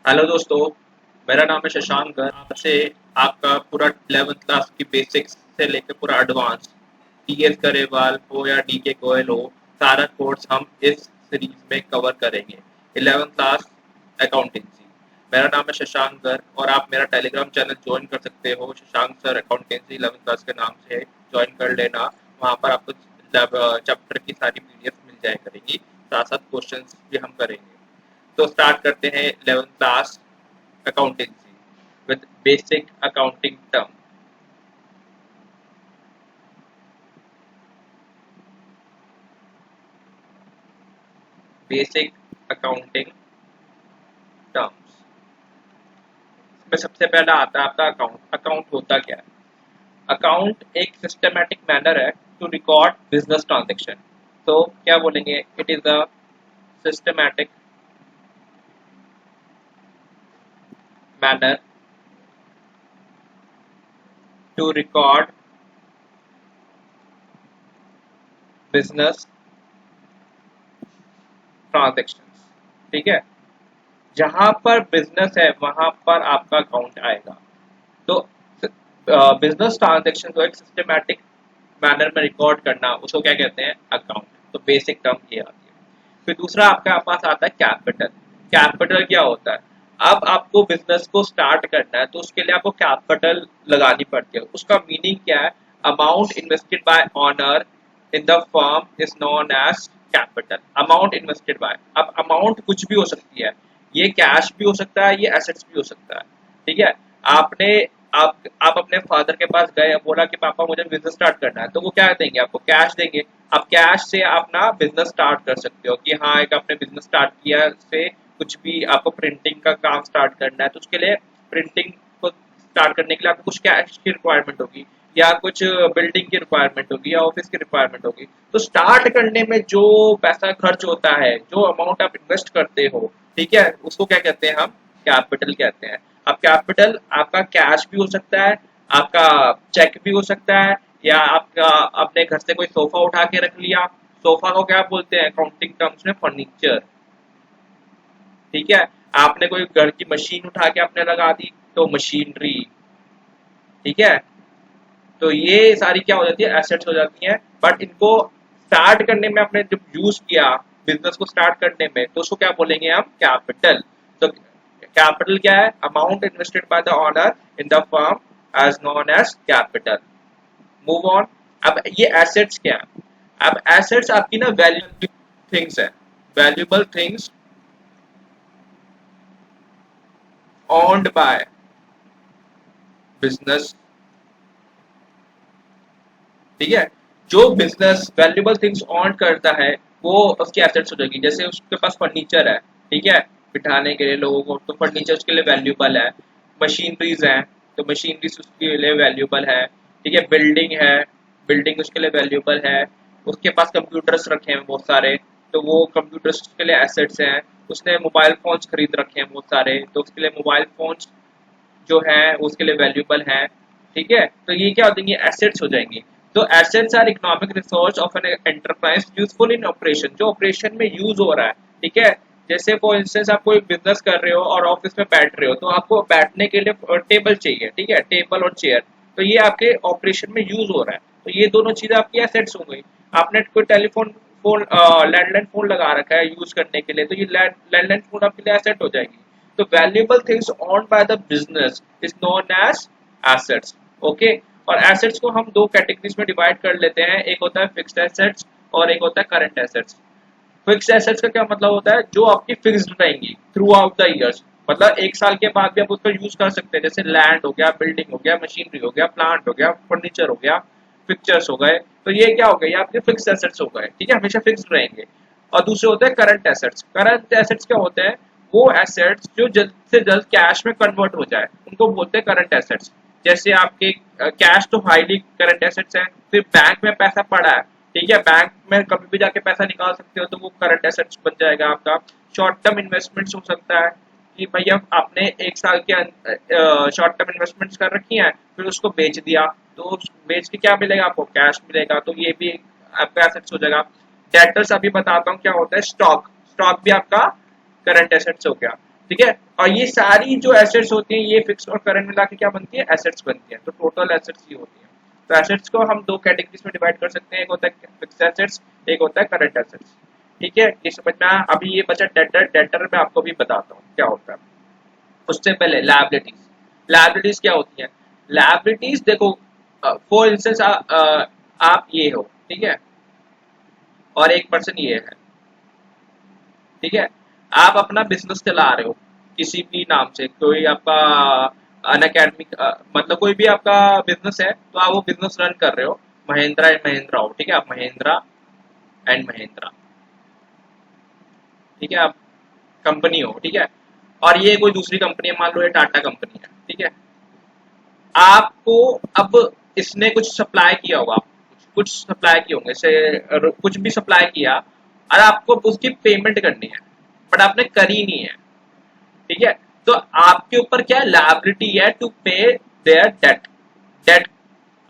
Hello दोस्तों, मेरा नाम है शशांक गर्ग। आपसे आपका पूरा 11th क्लास की बेसिक्स से लेकर पूरा एडवांस टीएस गरेवाल हो या डीके गोयल हो, सारा कोर्स हम इस सीरीज में कवर करेंगे। 11th class accountancy. मेरा नाम है शशांक गर्ग और आप मेरा टेलीग्राम चैनल ज्वाइन कर सकते हो। Shashank sir accountancy 11th class के नाम से ज्वाइन कर लेना। वहाँ पर आपको चैप्टर की सारी पीडीएफ मिल जाया करेंगी, साथ साथ क्वेश्चन भी हम करेंगे। तो स्टार्ट करते हैं 11th class accountancy with basic accounting term. Basic accounting terms में सबसे पहला आता है आपका अकाउंट। अकाउंट होता क्या है? अकाउंट एक सिस्टमैटिक मैनर है टू रिकॉर्ड बिजनेस ट्रांजेक्शन। तो क्या बोलेंगे? It is a systematic manner to record business transaction. ठीक है, जहां पर बिजनेस है वहां पर आपका अकाउंट आएगा। तो बिजनेस ट्रांजेक्शन को एक सिस्टमैटिक मैनर में रिकॉर्ड करना, उसको क्या कहते हैं? अकाउंट। तो बेसिक टर्म ये आती है। फिर दूसरा आपके पास आता है कैपिटल। कैपिटल क्या होता है? अब आपको बिजनेस को स्टार्ट करना है तो उसके लिए आपको कैपिटल लगानी पड़ती है। उसका मीनिंग क्या है? Amount invested by owner in the firm is known as capital. Amount invested by, अब अमाउंट कुछ भी हो सकती है, ये कैश भी हो सकता है, ये एसेट्स भी हो सकता है। ठीक है, आपने आप अपने फादर के पास गए, बोला कि पापा मुझे बिजनेस स्टार्ट करना है, तो वो क्या देंगे? आपको कैश देंगे। आप कैश से अपना बिजनेस स्टार्ट कर सकते हो कि हाँ, एक आपने बिजनेस स्टार्ट किया, से कुछ भी आपको प्रिंटिंग का काम स्टार्ट करना है तो उसके लिए प्रिंटिंग को स्टार्ट करने के लिए आपको कुछ कैश की रिक्वायरमेंट होगी, या कुछ बिल्डिंग की रिक्वायरमेंट होगी, या ऑफिस की रिक्वायरमेंट होगी। तो स्टार्ट करने में जो पैसा खर्च होता है, जो अमाउंट आप इन्वेस्ट करते हो, ठीक है, उसको क्या कहते हैं? हम कैपिटल कहते हैं। अब कैपिटल आपका कैश भी हो सकता है, आपका चेक भी हो सकता है, या आपका अपने घर से कोई सोफा उठा के रख लिया। सोफा को क्या बोलते हैं अकाउंटिंग टर्म्स में? फर्नीचर। ठीक है, आपने कोई घर की मशीन उठा के आपने लगा दी तो मशीनरी। ठीक है, तो ये सारी क्या हो जाती है? एसेट्स हो जाती हैं। बट इनको स्टार्ट करने में आपने जब यूज किया, बिजनेस को स्टार्ट करने में, तो उसको क्या बोलेंगे हम? कैपिटल। तो कैपिटल क्या है? Amount invested by the owner in the firm as known as capital. Move on. अब ये एसेट्स क्या है? अब एसेट्स आपकी ना वैल्यूएबल थिंग्स है। Valuable things owned by business. ठीक है, जो बिजनेस वैल्यूएबल थिंग्स ऑन करता है वो उसकी एसेट्स हो जाएगी। जैसे उसके पास फर्नीचर है, ठीक है, बिठाने के लिए लोगों को, तो फर्नीचर उसके लिए वैल्यूएबल है। मशीनरीज है, तो मशीनरीज उसके लिए वैल्यूएबल है। ठीक है, बिल्डिंग है, बिल्डिंग उसके लिए वैल्यूएबल है। उसके पास कंप्यूटर्स रखे हैं बहुत सारे, तो वो कंप्यूटर्स उसके लिए एसेट्स हैं। उसने मोबाइल फोन्स खरीद रखे हैं बहुत सारे, तो उसके लिए मोबाइल फोन्स जो है उसके लिए वैल्यूएबल है। ठीक है, तो ये क्या हो जाएंगे? एसेट्स हो जाएंगे। तो assets are economic resource of an enterprise useful in operation, जो ऑपरेशन में यूज हो रहा है। ठीक है, जैसे फॉर इंस्टेंस आप कोई बिजनेस कर रहे हो और ऑफिस में बैठ रहे हो, तो आपको बैठने के लिए टेबल चाहिए। ठीक है, टेबल और चेयर, तो ये आपके ऑपरेशन में यूज हो रहा है, तो ये दोनों चीजें आपकी एसेट्स हो गई। आपने कोई टेलीफोन फोन, लैंडलाइन फोन लगा रखा है यूज करने के लिए, तो ये लैंडलाइन फोन आपके लिए एसेट हो जाएगी। तो valuable things owned by the business is known as assets. Okay, और एसेट्स को हम दो कैटेगरीज में डिवाइड कर लेते हैं। एक होता है फिक्स्ड एसेट्स और एक होता है करंट एसेट्स। फिक्स्ड एसेट्स का क्या मतलब होता है? जो आपकी फिक्स्ड रहेंगी थ्रू आउट द ईयर्स, मतलब एक साल के बाद भी आप उसको यूज कर सकते हैं। जैसे लैंड हो गया, बिल्डिंग हो गया, मशीनरी हो गया, प्लांट हो गया, फर्नीचर हो गया, पिक्चर्स हो गए, तो ये क्या हो गए? ये आपके फिक्स्ड एसेट्स हो गए। ठीक है, हमेशा फिक्स्ड रहेंगे। और दूसरे होते हैं करंट एसेट्स। करंट एसेट्स क्या होते हैं? वो एसेट्स जो जल्द से जल्द कैश में कन्वर्ट हो जाए, उनको बोलते हैं करंट एसेट्स। जैसे आपके कैश तो हाईली करंट एसेट्स है। फिर बैंक में पैसा पड़ा है, ठीक है, बैंक में कभी भी जाके पैसा निकाल सकते हो, तो वो करंट एसेट्स बन जाएगा आपका। शॉर्ट टर्म इन्वेस्टमेंट्स हो सकता है कि भैया आपने एक साल के शॉर्ट टर्म इन्वेस्टमेंट्स कर रखी हैं, फिर उसको बेच दिया, तो बेच के क्या मिलेगा? आपको कैश मिलेगा, तो ये भी आपका एसेट्स हो जाएगा। डेटर्स अभी बताता हूँ क्या होता है। स्टॉक, स्टॉक भी आपका करंट एसेट्स हो गया। ठीक है। और ये सारी जो एसेट्स होती हैं ये फिक्स और करंट मिला के क्या बनती है, एसेट्स बनती है। तो टोटल एसेट्स ये होती है। तो एसेट्स को हम दो कैटेगरीज में डिवाइड कर सकते हैं, एक होता है फिक्स एसेट्स, एक होता है करंट एसेट्स। ठीक है, ये समझ में आया। अभी ये बचा डेटर। डेटर में आपको भी बताता हूँ क्या होता है। उससे पहले लायबिलिटीज। लायबिलिटीज क्या होती है? लायबिलिटीज देखो, फॉर इंस्टेंस आप ये हो, ठीक है, और एक पर्सन ये है, ठीक है। आप अपना बिजनेस चला रहे हो किसी भी नाम से, कोई आपका अन अकेडमिक मतलब कोई भी आपका बिजनेस है, तो आप वो बिजनेस रन कर रहे हो, महिंद्रा एंड महिंद्रा हो, ठीक है, आप महिंद्रा एंड महिंद्रा, ठीक है, आप कंपनी हो, ठीक है। और ये कोई दूसरी कंपनी है, मान लो ये टाटा कंपनी है, ठीक है। आपको अब इसने कुछ सप्लाई किया होगा, कुछ सप्लाई किए होंगे से, कुछ भी सप्लाई किया, और आपको उसकी पेमेंट करनी है, बट आपने करी नहीं है, ठीक है। तो आपके ऊपर क्या है, लायबिलिटी है टू पे देयर डेट। डेट,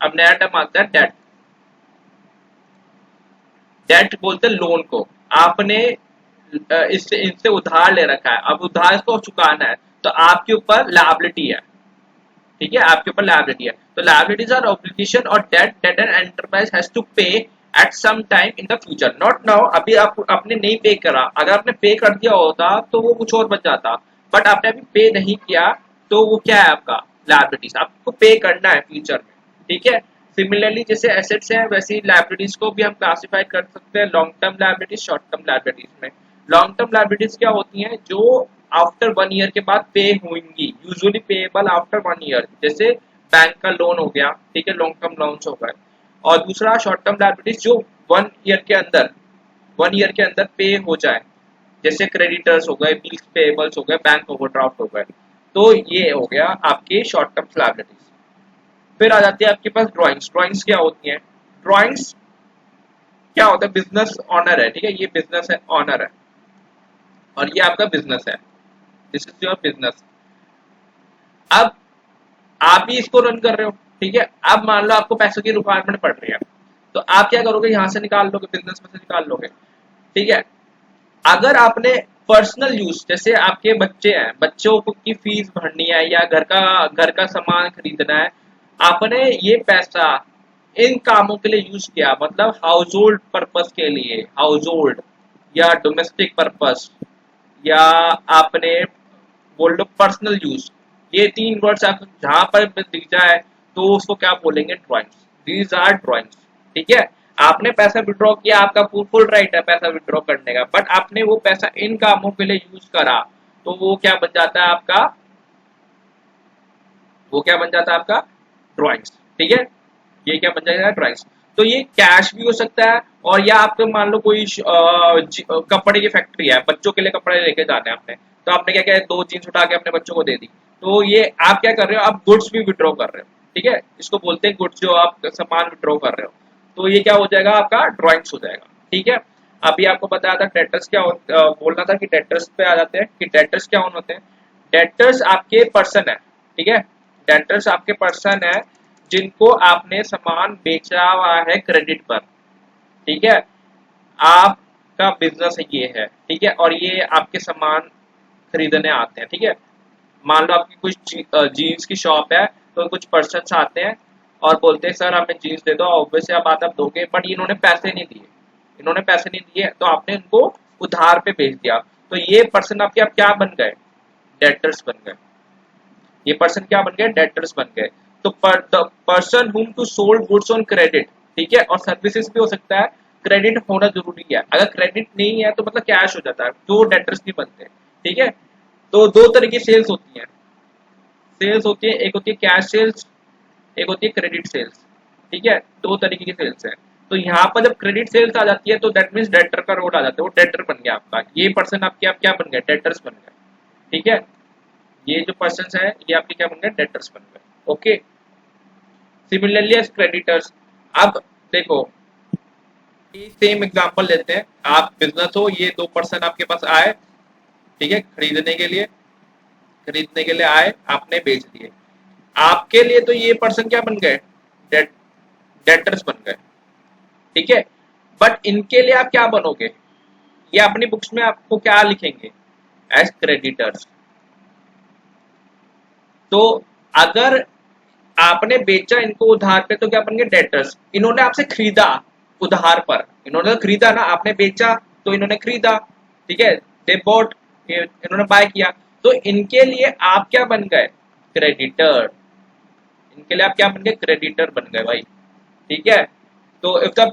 अब नया टर्म आता है डेट। डेट बोलते हैं लोन को। आपने इससे इनसे उधार ले रखा है, अब उधार को चुकाना है, तो आपके ऊपर लायबिलिटी है, ठीक है, आपके ऊपर लायबिलिटी है। तो लायबिलिटीज आर ऑब्लिगेशन और debt that an enterprise has to pay at some time in the future, not now. अभी आप आपने नहीं पे करा, अगर आपने पे कर दिया होता तो वो कुछ और बच जाता, बट आपने अभी पे नहीं किया, तो वो क्या है आपका लायबिलिटीज, आपको पे करना है फ्यूचर में, ठीक है। सिमिलरली जैसे एसेट्स है, वैसे ही लायबिलिटीज को भी हम क्लासिफाई कर सकते हैं long term liabilities, short term liabilities में। लॉन्ग टर्म लायबिलिटीज क्या होती हैं, जो आफ्टर 1 ईयर के बाद पे होंगी, यूजुअली पेएबल आफ्टर 1 ईयर, जैसे बैंक का लोन हो गया, ठीक है, लॉन्ग टर्म लोन्स हो गए। और दूसरा शॉर्ट टर्म लायबिलिटीज जो 1 ईयर के अंदर, 1 ईयर के अंदर पे हो जाए, जैसे क्रेडिटर्स हो गए, बिल्स पेएबल्स हो गए, बैंक ओवरड्राफ्ट हो गए। तो ये हो गया आपके शॉर्ट टर्म लायबिलिटीज। फिर आ जाती है आपके पास ड्राइंग्स। ड्राइंग्स क्या होती हैं? ड्राइंग्स क्या होता है, बिजनेस ऑनर है, ठीक है, ये बिजनेस है, ऑनर है, और ये आपका बिजनेस है, दिस इज योर बिजनेस। अब आप ही इसको रन कर रहे हो, ठीक है। अब मान लो आपको पैसों की रिक्वायरमेंट पड़ रही है, तो आप क्या करोगे, यहां से निकाल लोगे, बिजनेस में से निकाल लोगे, ठीक है। अगर आपने पर्सनल यूज, जैसे आपके बच्चे हैं, बच्चों को की फीस भरनी है या घर का सामान खरीदना है, आपने ये पैसा इन कामों के लिए यूज किया, मतलब हाउस होल्ड पर्पस के लिए, हाउस होल्ड या डोमेस्टिक पर्पस, या आपने बोल लो पर्सनल यूज, ये तीन वर्ड्स आप जहां पर दिख जाए तो उसको क्या बोलेंगे, ड्राइंग्स। दीज आर ड्राइंग्स, ठीक है। आपने पैसा विड्रॉ किया, आपका फुल राइट है पैसा विड्रॉ करने का, बट आपने वो पैसा इन कामों के लिए यूज करा, तो वो क्या बन जाता है आपका, वो क्या बन जाता है आपका, ड्राइंग्स, ठीक है। ये क्या बन जाएगा, ड्राइंग्स। तो ये कैश भी हो सकता है, और या आपको मान लो कोई कपड़े की फैक्ट्री है, बच्चों के लिए कपड़े लेके जाने हैं आपने, तो आपने क्या किया, 2 जीन्स उठा के अपने बच्चों को दे दी, तो ये आप क्या कर रहे हो, आप गुड्स भी विड्रॉ कर रहे हो, ठीक है। इसको बोलते हैं गुड्स, जो आप सामान विड्रॉ कर रहे हो, तो ये क्या हो जाएगा, आपका ड्राइंग्स हो जाएगा, ठीक है। अभी आपको बताया था डेटर्स क्या बोलना था कि डेटर्स पे आ जाते हैं, कि डेटर्स क्या होते हैं। डेटर्स आपके पर्सन है, ठीक है। डेटर्स आपके पर्सन है जिनको आपने सामान बेचा हुआ है क्रेडिट पर, ठीक है। आपका बिजनेस ये है, ठीक है, और ये आपके सामान खरीदने आते हैं, ठीक है। मान लो आपकी कुछ जीन्स की शॉप है, तो कुछ पर्सन आते हैं और बोलते हैं सर हमें जीन्स दे दो, ऑब्वियसली आप बात आप दोगे, बट इन्होंने पैसे नहीं दिए, इन्होंने पैसे नहीं दिए, तो आपने इनको उधार पे भेज दिया, तो ये पर्सन आपके आप क्या बन गए, डेटर्स बन गए। ये पर्सन क्या बन गए, डेटर्स बन गए। तो person whom to sold goods on credit, ठीक है, और सर्विसेज भी हो सकता है, क्रेडिट होना जरूरी है, अगर क्रेडिट नहीं है तो मतलब कैश हो जाता है, तो डेटर्स नहीं बनते, ठीक है। तो दो तरह की सेल्स होती हैं, सेल्स होती है, एक होती है कैश सेल्स, एक होती है क्रेडिट सेल्स, ठीक है, दो तरीके की सेल्स है। तो यहाँ पर जब क्रेडिट सेल्स आ जाती है तो दैट मीन्स डेटर का रोल आ जाता है, वो डेटर बन गया आपका, ये पर्सन आपके आप क्या बन गए, डेटर्स बन गए, ठीक है। ये जो पर्सन है ये आपके क्या बन गए, डेटर्स बन गए, ओके। Similarly as creditors. अब देखो सेम एग्जांपल लेते हैं, आप बिजनेस हो, ये दो पर्सन आपके पास आए, ठीक है, खरीदने के लिए आए, आपने बेच दिए, आपके लिए तो ये पर्सन क्या बन गए, डेटर्स बन गए, ठीक है। बट इनके लिए आप क्या बनोगे, ये अपनी बुक्स में आपको क्या लिखेंगे, एज क्रेडिटर्स, तो अगर आपने बेचा इनको उधार पे तो क्या बन गए डेटर्स। इन्होंने आपसे खरीदा उधार पर, इन्होंने तो खरीदा ना, आपने बेचा तो इन्होंने खरीदा, ठीक है, दे बॉट, इन्होंने बाय किया, तो इनके लिए आप क्या बन गए, क्रेडिटर। इनके लिए आप क्या बन गए, क्रेडिटर बन गए भाई, ठीक है। तो if the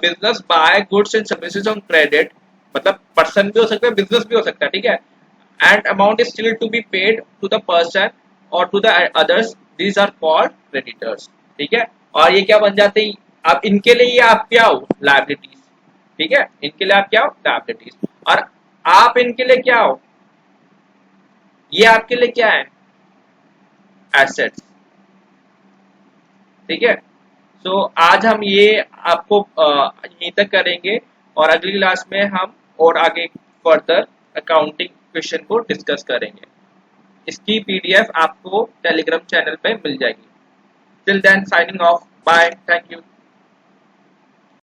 business buy goods and services on credit, मतलब पर्सन भी हो सकता है, बिजनेस भी हो सकता है, ठीक है, and amount is still to be paid to the person और to the others, these are called creditors, ठीक है। और ये क्या बन जाते हैं, अब इनके लिए ये आप क्या हो, लायबिलिटीज, ठीक है, इनके लिए आप क्या हो, लायबिलिटीज, और आप इनके लिए क्या हो, ये आपके लिए क्या है, एसेट्स, ठीक है। सो आज हम ये आपको यहीं तक करेंगे, और अगली क्लास में हम और आगे फर्दर अकाउंटिंग क्वेश्चन को डिस्कस करेंगे। इसकी पीडीएफ आपको टेलीग्राम चैनल पे मिल जाएगी। Till then signing off, bye, thank you.